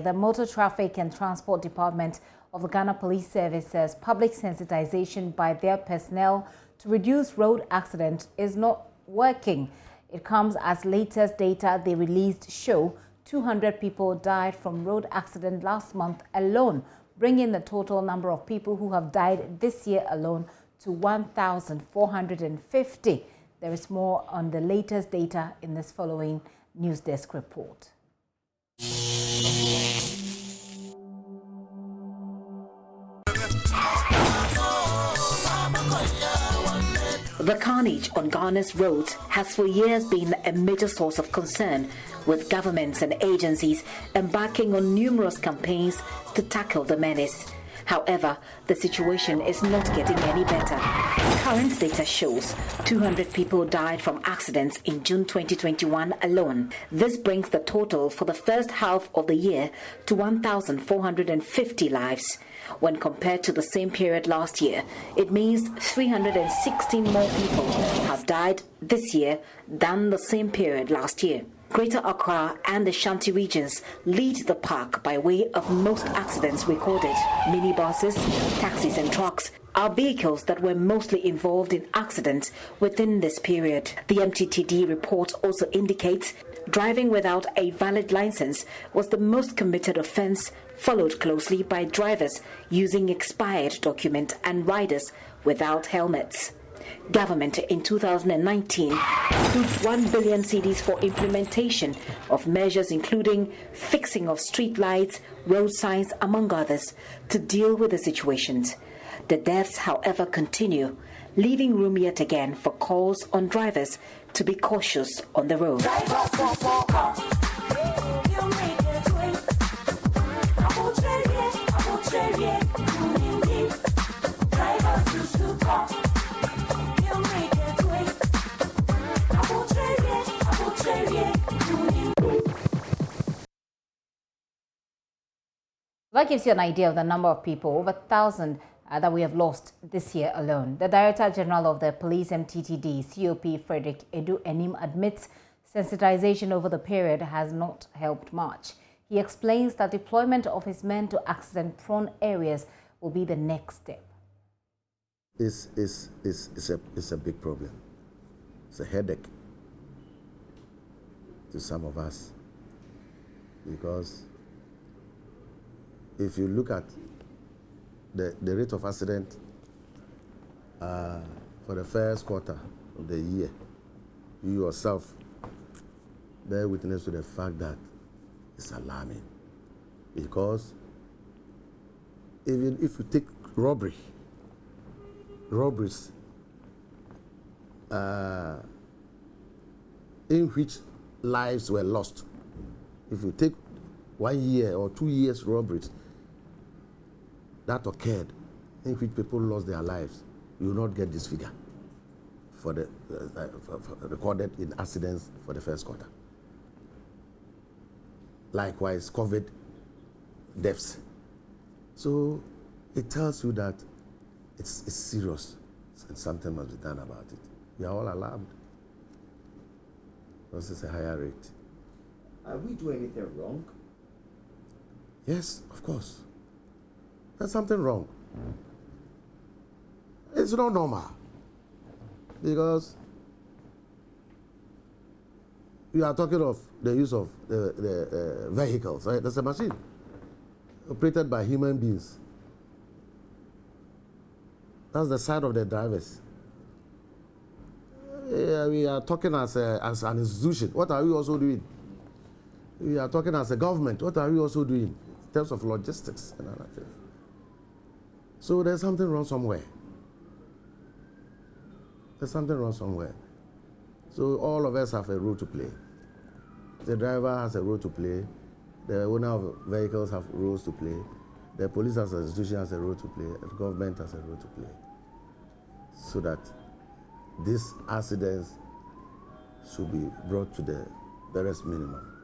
the Motor Traffic and Transport Department of the Ghana Police Service says public sensitization by their personnel to reduce road accidents is not working. It comes as latest data they released show 200 people died from road accident last month alone, bringing the total number of people who have died this year alone to 1,450. There is more on the latest data in this following News Desk report. The carnage on Ghana's roads has for years been a major source of concern, with governments and agencies embarking on numerous campaigns to tackle the menace. However, the situation is not getting any better. Current data shows 200 people died from accidents in June 2021 alone. This brings the total for the first half of the year to 1,450 lives. When compared to the same period last year, it means 316 more people have died this year than the same period last year. Greater Accra and the Shanti regions lead the pack by way of most accidents recorded. Minibuses, taxis and trucks are vehicles that were mostly involved in accidents within this period. The MTTD report also indicates driving without a valid license was the most committed offence, followed closely by drivers using expired documents and riders without helmets. Government in 2019 approved 1 billion cedis for implementation of measures including fixing of street lights, road signs, among others, to deal with the situations. The deaths, however, continue, leaving room yet again for calls on drivers to be cautious on the road. That gives you an idea of the number of people, over 1,000 that we have lost this year alone. The Director General of the Police MTTD, COP Frederick Edu Enim, admits sensitization over the period has not helped much. He explains that deployment of his men to accident-prone areas will be the next step. It's a big problem. It's a headache to some of us, because if you look at the rate of accident for the first quarter of the year, you yourself bear witness to the fact that it's alarming. Because even if you take robberies in which lives were lost, if you take 1 year or 2 years robberies that occurred in which people lost their lives, you will not get this figure for the recorded in accidents for the first quarter. Likewise, COVID deaths. So it tells you that it's serious and something must be done about it. We are all alarmed because it's a higher rate. Are we doing anything wrong? Yes, of course. There's something wrong. It's not normal, because you are talking of the use of the vehicles, right? That's a machine operated by human beings. That's the side of the drivers. We are talking as an institution. What are we also doing? We are talking as a government. What are we also doing in terms of logistics and other things? So there's something wrong somewhere. There's something wrong somewhere. So all of us have a role to play. The driver has a role to play. The owner of vehicles have roles to play. The police as an institution has a role to play. The government has a role to play. So that these accidents should be brought to the barest minimum.